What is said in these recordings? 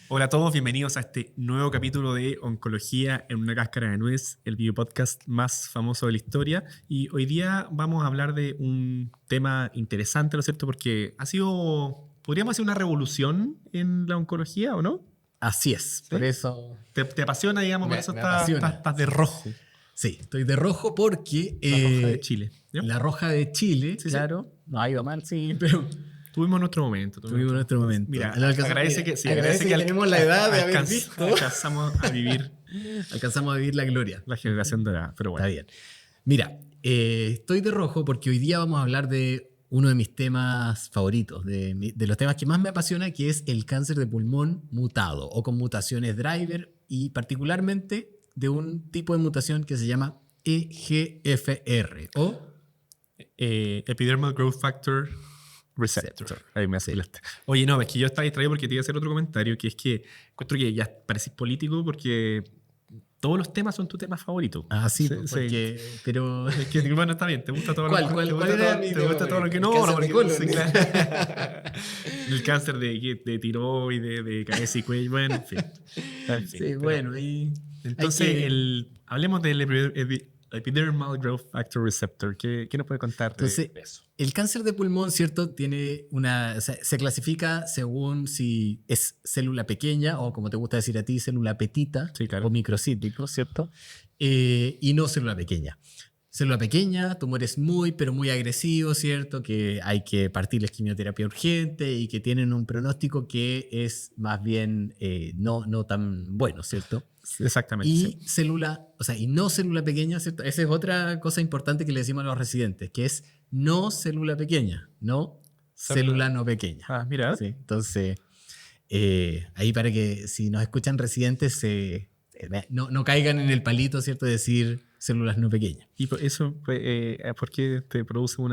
Hola a todos, bienvenidos a este nuevo capítulo de Oncología en una cáscara de nuez, el video podcast más famoso de la historia. Y hoy día vamos a hablar de un tema interesante, ¿no es cierto? Porque ha sido, podríamos decir, una revolución en la oncología, ¿o no? Así es, ¿Sí? por eso ¿Te apasiona, digamos, por eso me apasiona. estás de rojo? Sí, estoy de rojo porque... La roja de Chile. ¿Ya? La roja de Chile, Sí, claro. No ha ido mal, sí, pero Tuvimos nuestro momento. tuvimos nuestro momento. Mira, agradece que tenemos la edad de haber visto. Alcanzamos a vivir Alcanzamos a vivir la gloria. la generación dorada, pero bueno. Está bien. Mira, estoy de rojo porque hoy día vamos a hablar de uno de mis temas favoritos, de los temas que más me apasiona, que es el cáncer de pulmón mutado o con mutaciones driver y particularmente de un tipo de mutación que se llama EGFR o Epidermal Growth Factor Receptor. Ahí me aceleraste. Oye, no, es que yo estaba distraído porque te iba a hacer otro comentario, que es que encuentro que ya parecís político porque todos los temas son tu tema favorito. Ah, sí, porque, pero... Es que, bueno, está bien, te gusta todo ¿Cuál era mi te tema gusta todo lo que favorito? no, El no, cáncer porque de colon. sí, claro. El cáncer de tiroides, de cabeza y cuello, bueno, en fin. En fin, Sí, pero- bueno, y... Entonces, hay que- hablemos del Epidermal Growth Factor Receptor. ¿Qué nos puede contar Entonces, de eso? el cáncer de pulmón, ¿cierto? Tiene o sea, se clasifica según si es célula pequeña o, como te gusta decir a ti, célula petita Sí, claro. o microcítico, ¿cierto? Y no célula pequeña. Célula pequeña, tumores muy, pero muy agresivos, ¿cierto? Que hay que partirles quimioterapia urgente y que tienen un pronóstico que es más bien no tan bueno, ¿cierto? Exactamente. Y sí. célula, o sea, y no célula pequeña, ¿cierto? Esa es otra cosa importante que le decimos a los residentes, que es no célula pequeña, no célula no pequeña. Ah, mira. ¿Sí? Entonces, ahí para que si nos escuchan residentes, no caigan en el palito, ¿cierto? De decir células no pequeñas. ¿Y por eso, por qué te produce un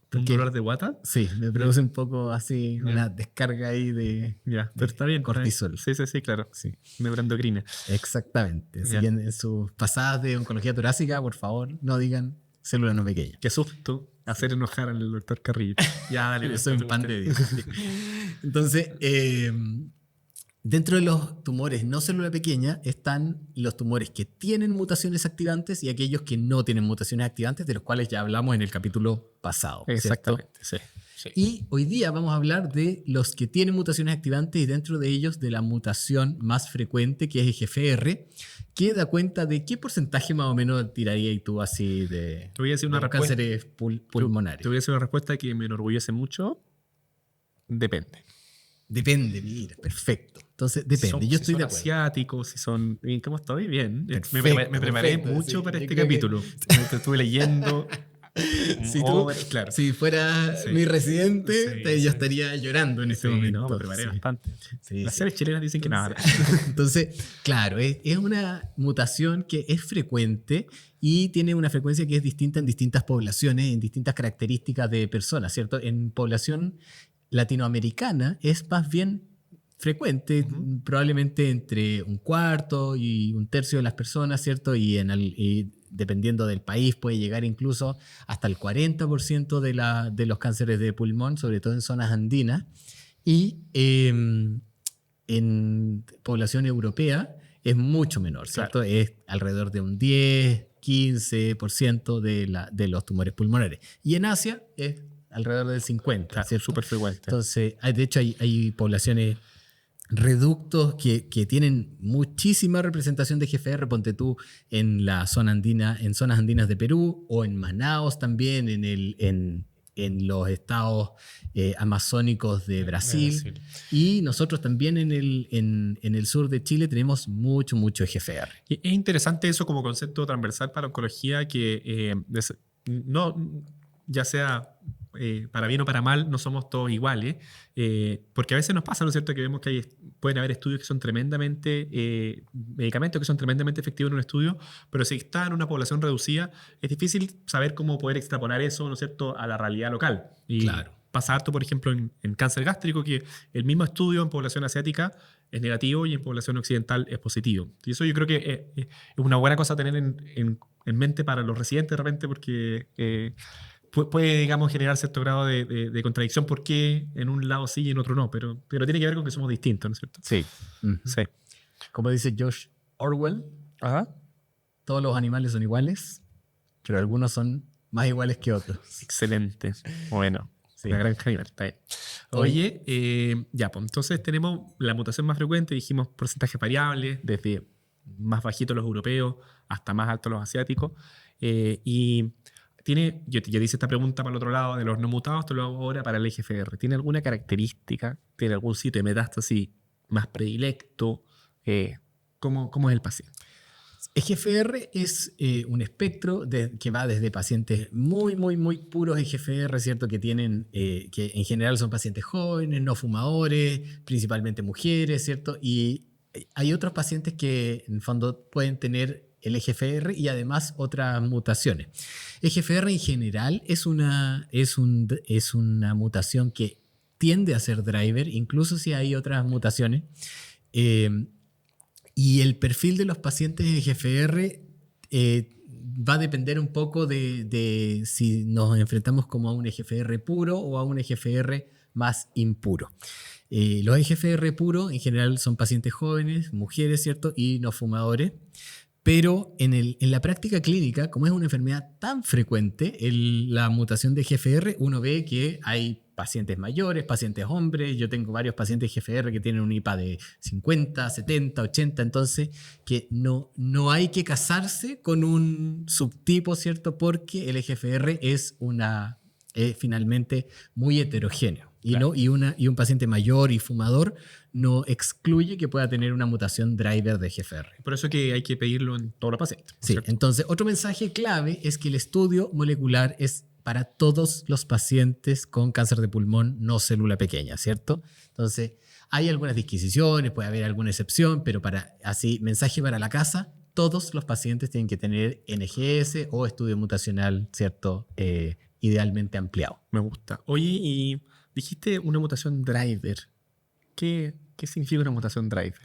Porque- dolor de guata? Sí, me produce un poco así una descarga ahí de Ya, pero está bien. cortisol. Sí, claro. Sí, Neuroendocrina. exactamente. Así Ya. que en sus pasadas de oncología torácica, por favor, no digan célula no pequeña. Qué susto hacer enojar al doctor Carrillo. Ya, dale. Yo soy un pan de Dios. Entonces, dentro de los tumores no célula pequeña están los tumores que tienen mutaciones activantes y aquellos que no tienen mutaciones activantes, de los cuales ya hablamos en el capítulo pasado. ¿cierto? Exactamente, sí. Y hoy día vamos a hablar de los que tienen mutaciones activantes y dentro de ellos de la mutación más frecuente que es EGFR, que da cuenta de qué porcentaje más o menos tirarías tú así de Te voy a decir una los respuesta. cánceres pulmonares. Te voy a decir una respuesta que me enorgullece mucho. Depende. Depende, mira, perfecto. Entonces, depende, Si yo estoy son de acuerdo. asiáticos, si son... ¿Cómo estoy? Bien. Perfecto, Me preparé perfecto, mucho sí. para Yo este creo que- capítulo. Te estuve leyendo. Si tú, Claro. si fuera Sí. mi residente, Sí, yo sí. estaría llorando en este Sí, momento. no, me preparé Sí. bastante. Sí, Las sí. series chilenas dicen que nada. Entonces, claro, es una mutación que es frecuente y tiene una frecuencia que es distinta en distintas poblaciones, en distintas características de personas, ¿cierto? En población latinoamericana es más bien frecuente, Ujú. probablemente entre un cuarto y un tercio de las personas, ¿cierto? Y dependiendo del país puede llegar incluso hasta el 40% de los cánceres de pulmón, sobre todo en zonas andinas. Y en población europea es mucho menor, ¿cierto? Es alrededor de un 10-15% de los tumores pulmonares. Y en Asia es alrededor del 50%, Claro, ¿cierto? súper frecuente. Entonces, de hecho, hay poblaciones, reductos que tienen muchísima representación de GFR, ponte tú en la zona andina, en zonas andinas de Perú o en Manaos también, en los estados amazónicos de Brasil. Y nosotros también en el sur de Chile tenemos mucho GFR. Y es interesante eso como concepto transversal para oncología que no, ya sea para bien o para mal, no somos todos iguales, porque a veces nos pasa, ¿no es cierto?, que vemos que pueden haber estudios que son tremendamente, medicamentos que son tremendamente efectivos en un estudio, pero si está en una población reducida, es difícil saber cómo poder extrapolar eso, ¿no es cierto?, a la realidad local. Y Claro. pasa harto, por ejemplo, en cáncer gástrico, que el mismo estudio en población asiática es negativo y en población occidental es positivo. Y eso yo creo que es una buena cosa a tener en mente para los residentes de repente, porque puede, digamos, generar cierto grado de contradicción porque en un lado sí y en otro no, pero tiene que ver con que somos distintos, ¿no es cierto? Sí. Sí. Como dice George Orwell, Ajá. todos los animales son iguales, pero algunos son más iguales que otros. Excelente. Bueno, Sí. una granja animal. Está bien. Oye, ya, pues entonces tenemos la mutación más frecuente, dijimos porcentajes variables, desde más bajitos los europeos hasta más altos los asiáticos. Y yo te hice esta pregunta para el otro lado de los no mutados, te lo hago ahora para el EGFR. ¿Tiene alguna característica? ¿Tiene algún sitio de metástasis más predilecto? ¿Cómo es el paciente? EGFR es un espectro que va desde pacientes muy, muy, muy puros EGFR, ¿cierto? Que en general son pacientes jóvenes, no fumadores, principalmente mujeres, ¿cierto? Y hay otros pacientes que en el fondo pueden tener el EGFR y además otras mutaciones. EGFR en general es una mutación que tiende a ser driver, incluso si hay otras mutaciones. Y el perfil de los pacientes EGFR va a depender un poco de si nos enfrentamos como a un EGFR puro o a un EGFR más impuro. Los EGFR puros en general son pacientes jóvenes, mujeres, ¿cierto? Y no fumadores. Pero en la práctica clínica, como es una enfermedad tan frecuente, la mutación de EGFR, uno ve que hay pacientes mayores, pacientes hombres. Yo tengo varios pacientes EGFR que tienen un IPA de 50, 70, 80. Entonces, que no hay que casarse con un subtipo, ¿cierto? Porque el EGFR es finalmente muy heterogéneo. Claro. Y un paciente mayor y fumador no excluye que pueda tener una mutación driver de EGFR. Por eso que hay que pedirlo en todos los pacientes. Sí, ¿cierto? entonces otro mensaje clave es que el estudio molecular es para todos los pacientes con cáncer de pulmón no célula pequeña, ¿cierto? Entonces hay algunas disquisiciones, puede haber alguna excepción, pero mensaje para la casa, todos los pacientes tienen que tener NGS o estudio mutacional, ¿cierto? Idealmente ampliado. Me gusta. Oye, y dijiste una mutación driver. ¿Qué significa una mutación driver?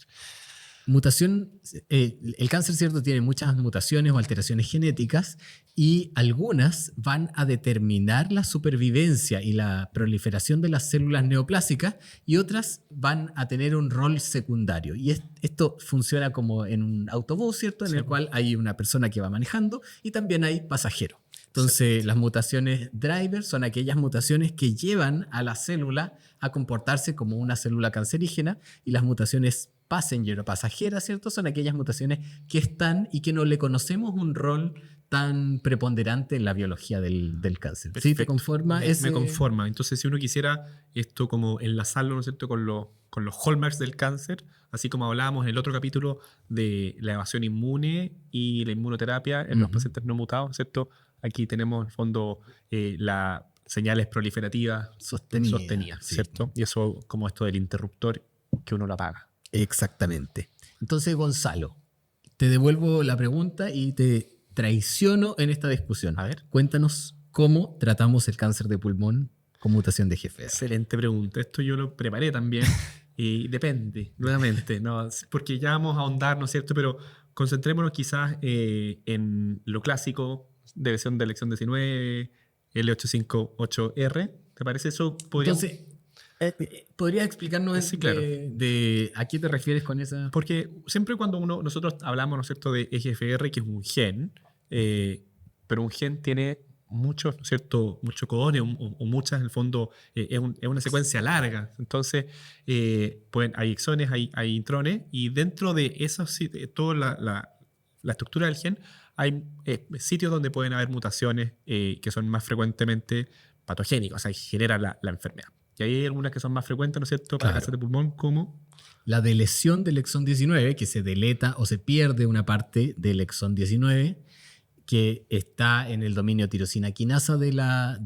El cáncer, ¿cierto? Tiene muchas mutaciones o alteraciones genéticas y algunas van a determinar la supervivencia y la proliferación de las células neoplásicas y otras van a tener un rol secundario. Y esto funciona como en un autobús, ¿cierto? En el cual hay una persona que va manejando y también hay pasajeros. Entonces, las mutaciones driver son aquellas mutaciones que llevan a la célula a comportarse como una célula cancerígena y las mutaciones passenger o pasajeras, ¿cierto? Son aquellas mutaciones que están y que no le conocemos un rol tan preponderante en la biología del cáncer. Perfecto. ¿Sí te conforma? Me conforma. Entonces, si uno quisiera esto como enlazarlo, ¿no es cierto?, con los hallmarks del cáncer, así como hablábamos en el otro capítulo de la evasión inmune y la inmunoterapia en los pacientes no mutados, ¿cierto? Aquí tenemos en el fondo las señales proliferativas sostenidas, sí. ¿cierto? Y eso como esto del interruptor que uno lo apaga. Exactamente. Entonces, Gonzalo, te devuelvo la pregunta y te traiciono en esta discusión. A ver. Cuéntanos cómo tratamos el cáncer de pulmón con mutación de EGFR. Excelente pregunta. Esto yo lo preparé también. Y depende, nuevamente, ¿no? Porque ya vamos a ahondar, ¿no es cierto? Pero concentrémonos quizás en lo clásico de versión de elección 19, L858R. ¿Te parece eso? Entonces, ¿podrías explicarnos Sí, claro. a qué te refieres con esa? Porque siempre cuando nosotros hablamos, ¿no es cierto?, de EGFR, que es un gen, pero un gen tiene muchos, ¿no es cierto?, muchos codones o muchas, en el fondo, es una secuencia larga. Entonces, hay exones, hay intrones, y dentro de esos, toda la estructura del gen, hay sitios donde pueden haber mutaciones que son más frecuentemente patogénicas, o sea, que generan la enfermedad. Y hay algunas que son más frecuentes, ¿no es cierto?, para cáncer de pulmón, como la deleción del exón 19, que se deleta o se pierde una parte del exón 19, que está en el dominio tirosina quinasa de la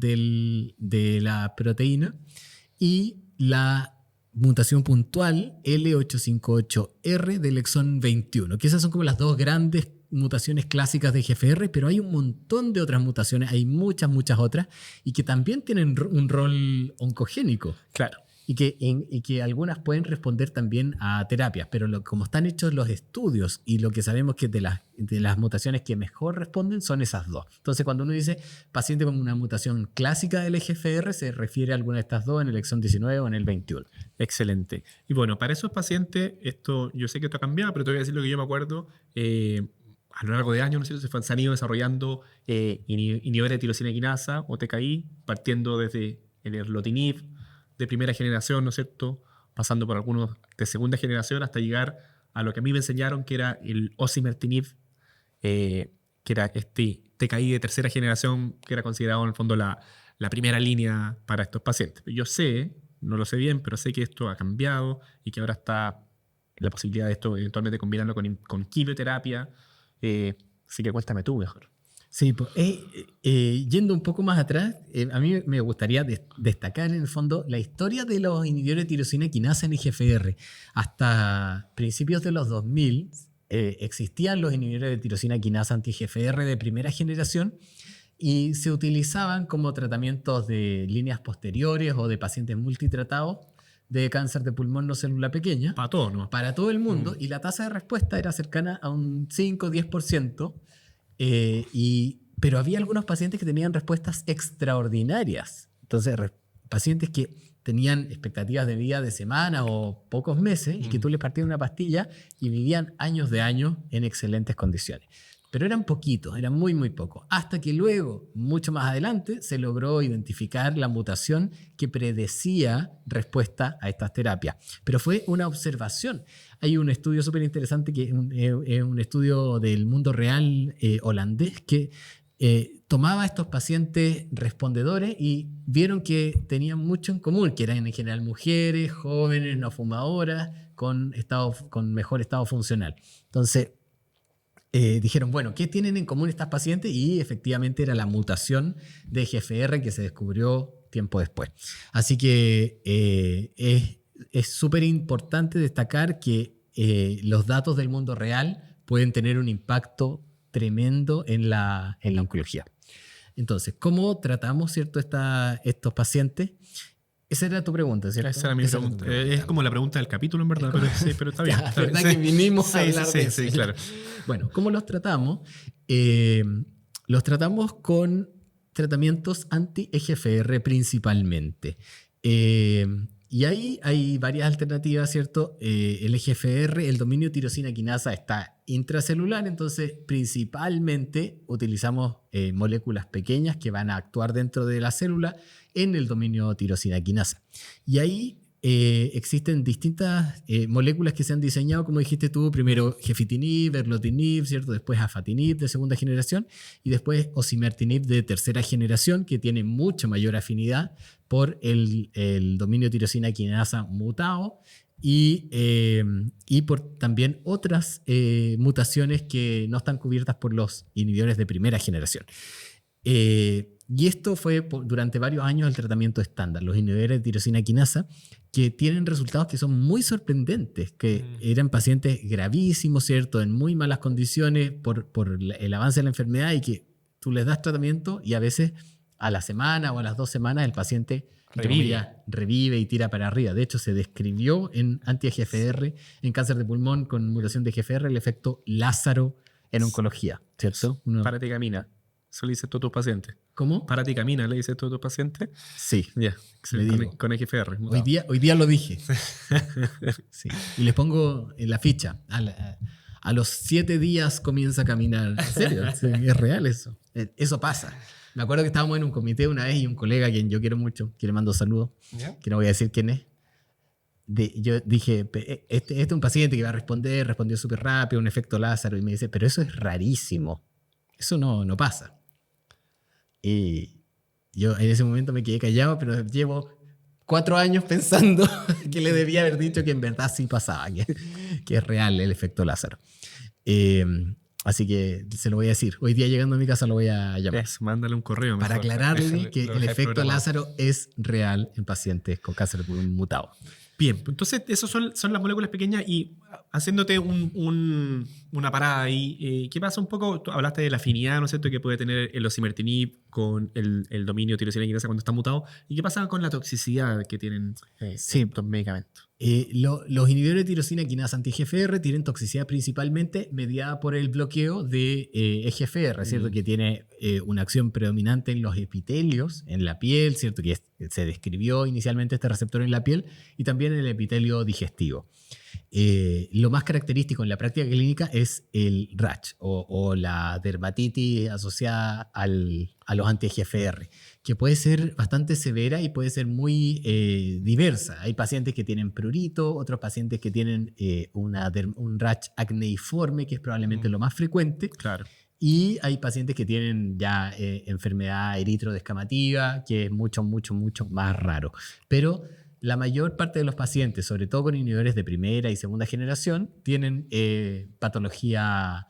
proteína, y la mutación puntual L858R del exón 21, que esas son como las dos grandes mutaciones clásicas de EGFR, pero hay un montón de otras mutaciones, hay muchas otras, y que también tienen un rol oncogénico. Claro. y que algunas pueden responder también a terapias, pero como están hechos los estudios y lo que sabemos que de las mutaciones que mejor responden son esas dos. Entonces, cuando uno dice paciente con una mutación clásica del EGFR, se refiere a alguna de estas dos en el exón 19 o en el 21. Excelente. Y bueno, para esos pacientes, yo sé que esto ha cambiado, pero te voy a decir lo que yo me acuerdo. A lo largo de años, ¿no es cierto?, se han ido desarrollando inhibidores de tirosina quinasa o TKI, partiendo desde el erlotinib de primera generación, ¿no es cierto?, pasando por algunos de segunda generación hasta llegar a lo que a mí me enseñaron que era el osimertinib, que era este TKI de tercera generación, que era considerado en el fondo la primera línea para estos pacientes. Yo sé, no lo sé bien, pero sé que esto ha cambiado y que ahora está la posibilidad de esto eventualmente combinarlo con quimioterapia. Así que cuéntame tú mejor. Sí, pues, yendo un poco más atrás, a mí me gustaría destacar en el fondo la historia de los inhibidores de tirosina quinasa en EGFR. Hasta principios de los 2000 existían los inhibidores de tirosina quinasa anti-EGFR de primera generación y se utilizaban como tratamientos de líneas posteriores o de pacientes multitratados de cáncer de pulmón no célula pequeña. Para todo, ¿no? Para todo el mundo. Y la tasa de respuesta era cercana a un 5-10%. Pero había algunos pacientes que tenían respuestas extraordinarias. Entonces, pacientes que tenían expectativas de vida de semana o pocos meses y que tú les partías una pastilla y vivían años de años en excelentes condiciones. Pero eran poquitos, eran muy, muy pocos. Hasta que luego, mucho más adelante, se logró identificar la mutación que predecía respuesta a estas terapias. Pero fue una observación. Hay un estudio súper interesante que es un estudio del mundo real holandés que tomaba a estos pacientes respondedores y vieron que tenían mucho en común, que eran en general mujeres, jóvenes, no fumadoras, con mejor estado funcional. Entonces, dijeron, bueno, ¿qué tienen en común estas pacientes? Y efectivamente era la mutación de EGFR que se descubrió tiempo después. Así que es súper importante destacar que los datos del mundo real pueden tener un impacto tremendo en la oncología. Entonces, ¿cómo tratamos, cierto, estos pacientes? Esa era tu pregunta, ¿cierto? Esa era mi pregunta. Es como la pregunta del capítulo, en verdad, pero está bien. La verdad que vinimos a hablar de eso. Sí, claro. Bueno, ¿cómo los tratamos? Los tratamos con tratamientos anti-EGFR principalmente. Y ahí hay varias alternativas, ¿cierto? El EGFR, el dominio tirosina quinasa está intracelular, entonces principalmente utilizamos moléculas pequeñas que van a actuar dentro de la célula en el dominio tirosina quinasa. Y ahí existen distintas moléculas que se han diseñado, como dijiste tú, primero gefitinib, erlotinib, ¿cierto? Después afatinib de segunda generación y después osimertinib de tercera generación, que tiene mucha mayor afinidad por el dominio tirosina quinasa mutado y por también otras mutaciones que no están cubiertas por los inhibidores de primera generación. Y esto fue durante varios años el tratamiento estándar, los inhibidores de tirosina quinasa, que tienen resultados que son muy sorprendentes, que eran pacientes gravísimos, ¿cierto?, en muy malas condiciones por el avance de la enfermedad y que tú les das tratamiento y a veces a la semana o a las 2 semanas el paciente revive y tira para arriba. De hecho, se describió en anti-EGFR, en cáncer de pulmón con mutación de EGFR, el efecto Lázaro en oncología, ¿cierto? Paraticamina. Eso le dices tú a tus pacientes. ¿Cómo? Paraticamina, ¿le dices tú a tus pacientes? Sí. Ya, con EGFR. Hoy día lo dije. Sí. Y les pongo en la ficha. A los 7 días comienza a caminar. ¿En serio? Sí, es real eso. Eso pasa. Me acuerdo que estábamos en un comité una vez y un colega a quien yo quiero mucho, que le mando saludos, que no voy a decir quién es. Yo dije, este es un paciente que va a responder, respondió súper rápido, un efecto Lázaro, y me dice, pero eso es rarísimo. Eso no pasa. Y yo en ese momento me quedé callado, pero llevo 4 años pensando que le debía haber dicho que en verdad sí pasaba, que es real el efecto Lázaro. Así que se lo voy a decir. Hoy día llegando a mi casa lo voy a llamar. Mándale un correo. Para aclararle que el efecto Lázaro es real en pacientes con cáncer de pulmón mutado. Bien, entonces esas son las moléculas pequeñas y haciéndote una parada ahí, ¿qué pasa un poco? Tú hablaste de la afinidad, ¿no es cierto?, que puede tener el osimertinib con el dominio tirosina quinasa cuando está mutado? ¿Y qué pasa con la toxicidad que tienen estos medicamentos? Los inhibidores de tirosina quinasa anti-EGFR tienen toxicidad principalmente mediada por el bloqueo de EGFR, ¿cierto? Que tiene una acción predominante en los epitelios, en la piel, ¿cierto? Se describió inicialmente este receptor en la piel y también en el epitelio digestivo. Lo más característico en la práctica clínica es el rash o la dermatitis asociada a los anti-EGFR, que puede ser bastante severa y puede ser muy diversa. Hay pacientes que tienen prurito, otros pacientes que tienen un rash acneiforme, que es probablemente lo más frecuente. Claro. Y hay pacientes que tienen ya enfermedad eritrodescamativa, que es mucho, mucho, mucho más raro. Pero la mayor parte de los pacientes, sobre todo con inhibidores de primera y segunda generación, tienen patología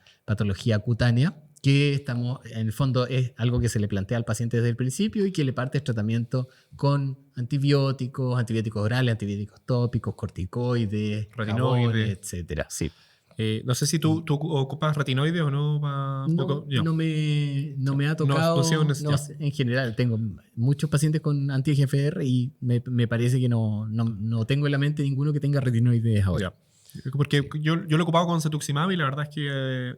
cutánea, que en el fondo es algo que se le plantea al paciente desde el principio y que le parte el tratamiento con antibióticos orales, antibióticos tópicos, corticoides, retinoides, etcétera. Sí. No sé si tú ocupas retinoides o no. No me ha tocado. En general, tengo muchos pacientes con anti-EGFR y me parece que no tengo en la mente ninguno que tenga retinoides ahora. Porque yo lo he ocupado con cetuximab y la verdad es que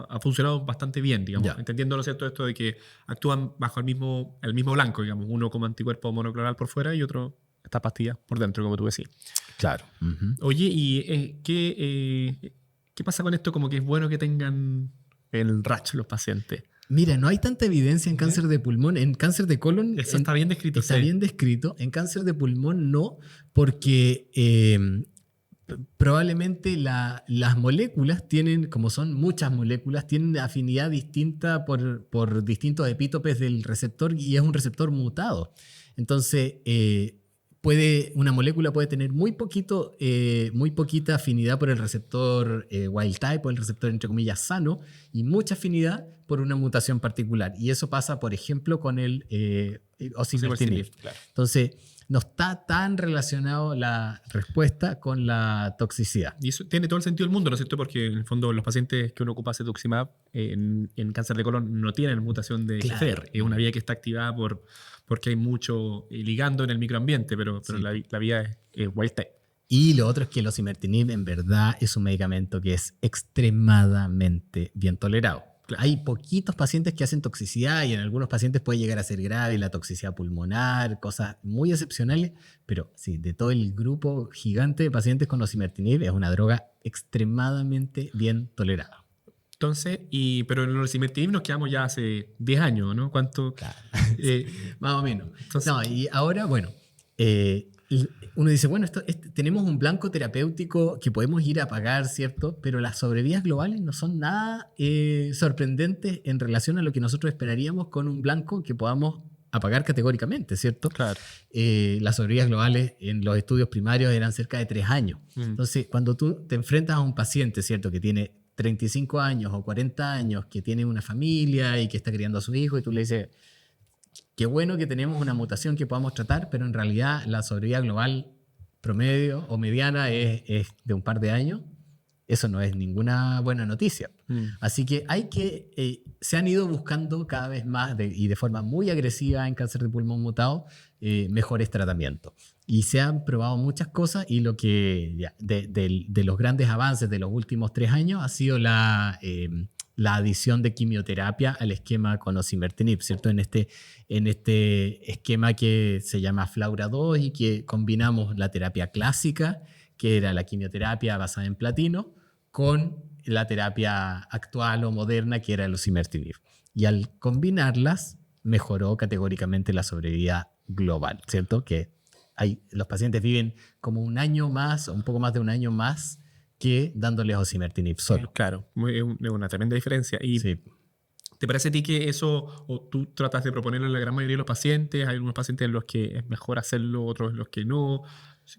ha funcionado bastante bien, digamos, entendiendo, ¿no es cierto?, esto de que actúan bajo el mismo blanco, digamos, uno como anticuerpo monoclonal por fuera y otro esta pastilla por dentro, como tú decís. Claro. Uh-huh. Oye, ¿y qué pasa con esto? Como que es bueno que tengan el rash los pacientes. Mira, no hay tanta evidencia en cáncer de pulmón. En cáncer de colon eso está bien descrito. Está bien descrito. En cáncer de pulmón no, porque probablemente las moléculas tienen, como son muchas moléculas, tienen afinidad distinta por distintos epítopes del receptor y es un receptor mutado. Entonces, una molécula puede tener muy poquita afinidad por el receptor wild type o el receptor, entre comillas, sano, y mucha afinidad por una mutación particular. Y eso pasa, por ejemplo, con el osimertinib. Claro. Entonces, no está tan relacionado la respuesta con la toxicidad. Y eso tiene todo el sentido del mundo, ¿no es cierto? Porque en el fondo los pacientes que uno ocupa cetuximab en cáncer de colon no tienen mutación de EGFR. Es una vía que está activada porque hay mucho ligando en el microambiente, pero sí, la vía es wild type. Y lo otro es que el osimertinib en verdad es un medicamento que es extremadamente bien tolerado. Hay poquitos pacientes que hacen toxicidad y en algunos pacientes puede llegar a ser grave la toxicidad pulmonar, cosas muy excepcionales, pero sí, de todo el grupo gigante de pacientes con osimertinib es una droga extremadamente bien tolerada. Entonces, pero en el osimertinib nos quedamos ya hace 10 años, ¿no? ¿Cuánto? Claro. Más o menos. Entonces, y ahora, bueno, uno dice, bueno, tenemos un blanco terapéutico que podemos ir a pagar, ¿cierto? Pero las sobrevidas globales no son nada sorprendentes en relación a lo que nosotros esperaríamos con un blanco que podamos apagar categóricamente, ¿cierto? Claro. Las sobrevidas globales en los estudios primarios eran cerca de 3 años. Entonces, cuando tú te enfrentas a un paciente, ¿cierto?, que tiene 35 años o 40 años, que tiene una familia y que está criando a su hijo, y tú le dices, qué bueno que tenemos una mutación que podamos tratar, pero en realidad la sobrevida global promedio o mediana es de un par de años. Eso no es ninguna buena noticia. Así que se han ido buscando cada vez más y de forma muy agresiva en cáncer de pulmón mutado mejores tratamientos. Y se han probado muchas cosas y lo que de los grandes avances de los últimos 3 años ha sido la adición de quimioterapia al esquema con osimertinib, ¿cierto? En este esquema que se llama FLAURA2 y que combinamos la terapia clásica, que era la quimioterapia basada en platino, con la terapia actual o moderna, que era el osimertinib. Y al combinarlas, mejoró categóricamente la sobrevida global, ¿cierto? Que los pacientes viven como un año más, o un poco más de un año más, que dándoles osimertinib solo. Claro, es una tremenda diferencia. Y sí. ¿Te parece a ti que eso, o tú tratas de proponerlo a la gran mayoría de los pacientes? Hay algunos pacientes en los que es mejor hacerlo, otros en los que no.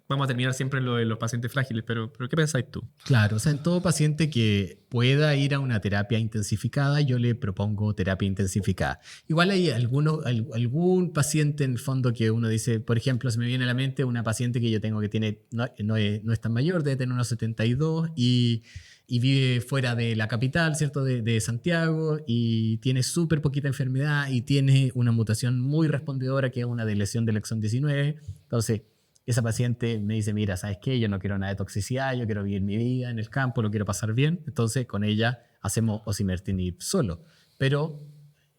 Vamos a terminar siempre en lo de los pacientes frágiles, pero ¿qué pensáis tú? Claro, o sea, en todo paciente que pueda ir a una terapia intensificada, yo le propongo terapia intensificada. Igual hay algún paciente en el fondo que uno dice, por ejemplo, se me viene a la mente una paciente que yo tengo que no es tan mayor, debe tener unos 72 y y vive fuera de la capital, ¿cierto? De Santiago, y tiene súper poquita enfermedad y tiene una mutación muy respondedora que es una lesión del exón 19. Entonces, esa paciente me dice, mira, ¿sabes qué? Yo no quiero nada de toxicidad, yo quiero vivir mi vida en el campo, lo quiero pasar bien. Entonces, con ella hacemos osimertinib solo. Pero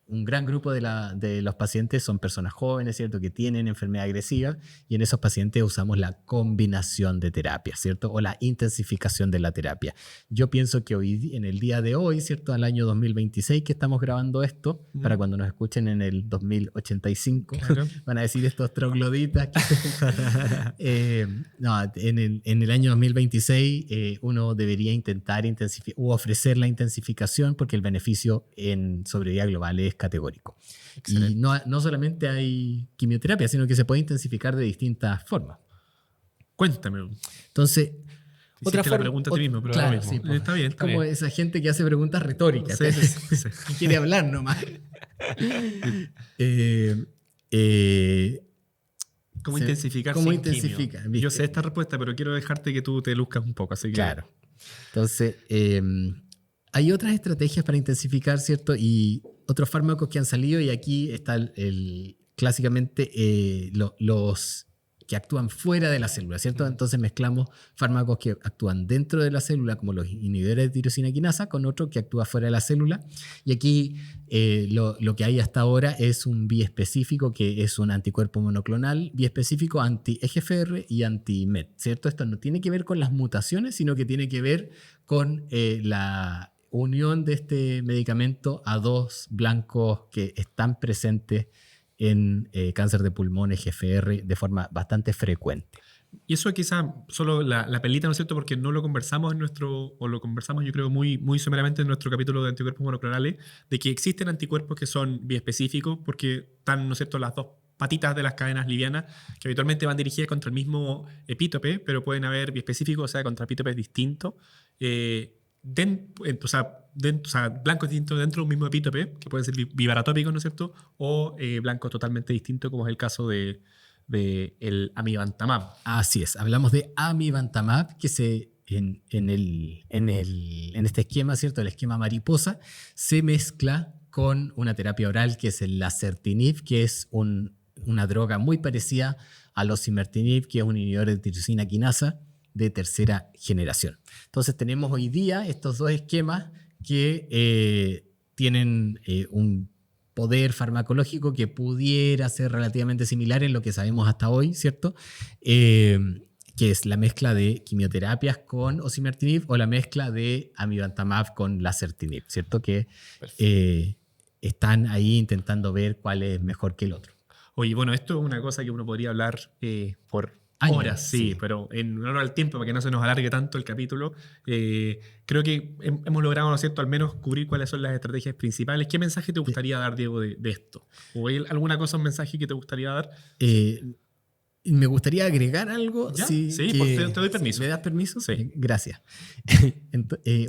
un gran grupo de los pacientes son personas jóvenes, ¿cierto? Que tienen enfermedad agresiva, y en esos pacientes usamos la combinación de terapias, ¿cierto? O la intensificación de la terapia. Yo pienso que hoy, en el día de hoy, ¿cierto? Al año 2026 que estamos grabando esto, para cuando nos escuchen en el 2085, claro. Van a decir estos trogloditas. No, en el año 2026 uno debería intentar intensificar o ofrecer la intensificación, porque el beneficio en sobrevida global es categórico. Excelente. Y no solamente hay quimioterapia, sino que se puede intensificar de distintas formas. Cuéntame. Entonces, otra forma, la pregunta a ti mismo, pero claro, mismo. Sí, pues, está bien. Es como bien. Esa gente que hace preguntas retóricas. Sí, sí. Que quiere hablar nomás. ¿Cómo intensificar? ¿Cómo intensifica? Yo sé esta respuesta, pero quiero dejarte que tú te luzcas un poco. Así que... Claro. Entonces, hay otras estrategias para intensificar, ¿cierto? Y otros fármacos que han salido, y aquí está clásicamente los que actúan fuera de la célula, ¿cierto? Entonces mezclamos fármacos que actúan dentro de la célula, como los inhibidores de tirosina quinasa, con otro que actúa fuera de la célula. Y aquí lo que hay hasta ahora es un biespecífico, que es un anticuerpo monoclonal biespecífico anti-EGFR y anti-MET, ¿cierto? Esto no tiene que ver con las mutaciones, sino que tiene que ver con la unión de este medicamento a dos blancos que están presentes en cáncer de pulmón EGFR de forma bastante frecuente. Y eso quizá solo la pelita, ¿no es cierto? Porque no lo conversamos o lo conversamos yo creo muy, muy someramente en nuestro capítulo de anticuerpos monoclonales, de que existen anticuerpos que son biespecíficos porque están, ¿no es cierto?, las dos patitas de las cadenas livianas que habitualmente van dirigidas contra el mismo epítope, pero pueden haber biespecíficos, o sea, contra epítopes distintos. Blancos distintos dentro de un mismo epítope, que pueden ser bivaratópicos, ¿no es cierto? O blancos totalmente distintos, como es el caso de el amivantamab. Así es, hablamos de amivantamab, que en este esquema, ¿cierto? El esquema mariposa, se mezcla con una terapia oral que es el lazertinib, que es una droga muy parecida al osimertinib, que es un inhibidor de tirosina quinasa de tercera generación. Entonces tenemos hoy día estos dos esquemas que tienen un poder farmacológico que pudiera ser relativamente similar en lo que sabemos hasta hoy, ¿cierto? Que es la mezcla de quimioterapias con osimertinib o la mezcla de amivantamab con lazertinib, ¿cierto? Que están ahí intentando ver cuál es mejor que el otro. Oye, bueno, esto es una cosa que uno podría hablar por años, horas, sí, pero en honor al tiempo, para que no se nos alargue tanto el capítulo, creo que hemos logrado, ¿no es cierto?, al menos cubrir cuáles son las estrategias principales. ¿Qué mensaje te gustaría dar, Diego, de esto? ¿O hay alguna cosa, un mensaje que te gustaría dar? Me gustaría agregar algo. Sí, te doy permiso. ¿Me das permiso? Sí. Gracias.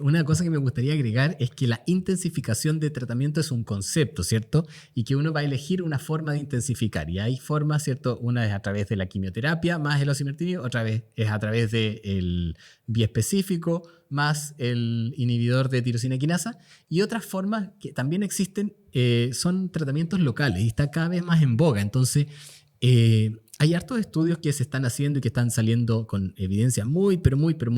Una cosa que me gustaría agregar es que la intensificación de tratamiento es un concepto, ¿cierto? Y que uno va a elegir una forma de intensificar. Y hay formas, ¿cierto? Una es a través de la quimioterapia más el osimertinib, otra vez es a través del biespecífico más el inhibidor de tirosina quinasa. Y otras formas que también existen son tratamientos locales y está cada vez más en boga. Entonces, hay hartos estudios que se están haciendo y que están saliendo con evidencia muy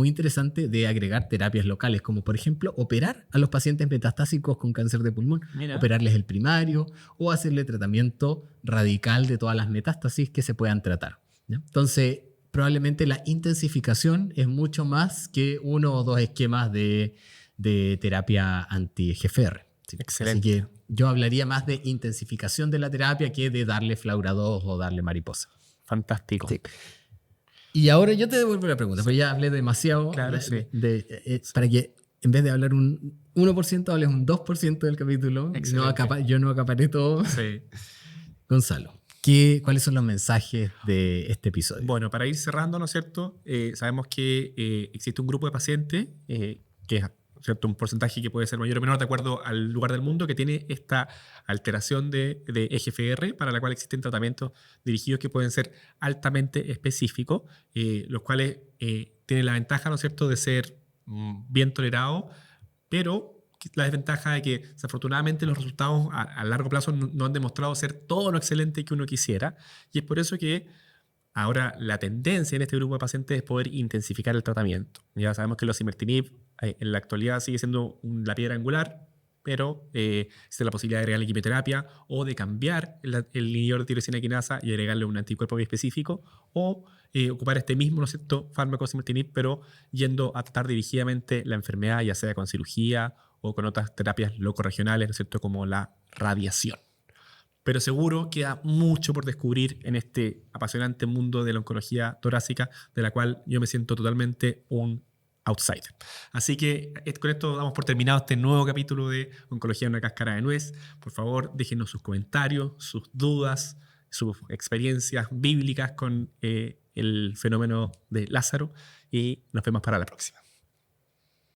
interesante de agregar terapias locales, como por ejemplo operar a los pacientes metastásicos con cáncer de pulmón, operarles el primario o hacerle tratamiento radical de todas las metástasis que se puedan tratar, ¿ya? Entonces, probablemente la intensificación es mucho más que uno o dos esquemas de terapia anti-EGFR. Sí. Excelente. Así que yo hablaría más de intensificación de la terapia que de darle Flaura2 o darle mariposa. Fantástico. Sí. Y ahora yo te devuelvo la pregunta, porque ya hablé demasiado. Claro, sí. Para que en vez de hablar un 1%, hables un 2% del capítulo. Yo no acaparé todo. Sí. Gonzalo, ¿cuáles son los mensajes de este episodio? Bueno, para ir cerrando, ¿no es cierto? Sabemos que existe un grupo de pacientes que es, ¿cierto?, un porcentaje que puede ser mayor o menor de acuerdo al lugar del mundo, que tiene esta alteración de EGFR, para la cual existen tratamientos dirigidos que pueden ser altamente específicos, los cuales tienen la ventaja, ¿no es cierto?, de ser bien tolerado, pero la desventaja de que desafortunadamente los resultados a largo plazo no han demostrado ser todo lo excelente que uno quisiera, y es por eso que ahora la tendencia en este grupo de pacientes es poder intensificar el tratamiento. Ya sabemos que el osimertinib en la actualidad sigue siendo la piedra angular, pero existe la posibilidad de agregarle quimioterapia o de cambiar el inhibidor de tirosina quinasa y agregarle un anticuerpo específico, o ocupar este mismo, ¿no es cierto?, fármaco osimertinib, pero yendo a tratar dirigidamente la enfermedad, ya sea con cirugía o con otras terapias locorregionales, ¿no es cierto?, como la radiación. Pero seguro queda mucho por descubrir en este apasionante mundo de la oncología torácica, de la cual yo me siento totalmente un outsider. Así que con esto damos por terminado este nuevo capítulo de Oncología en una cáscara de nuez. Por favor, déjenos sus comentarios, sus dudas, sus experiencias bíblicas con el fenómeno de Lázaro, y nos vemos para la próxima.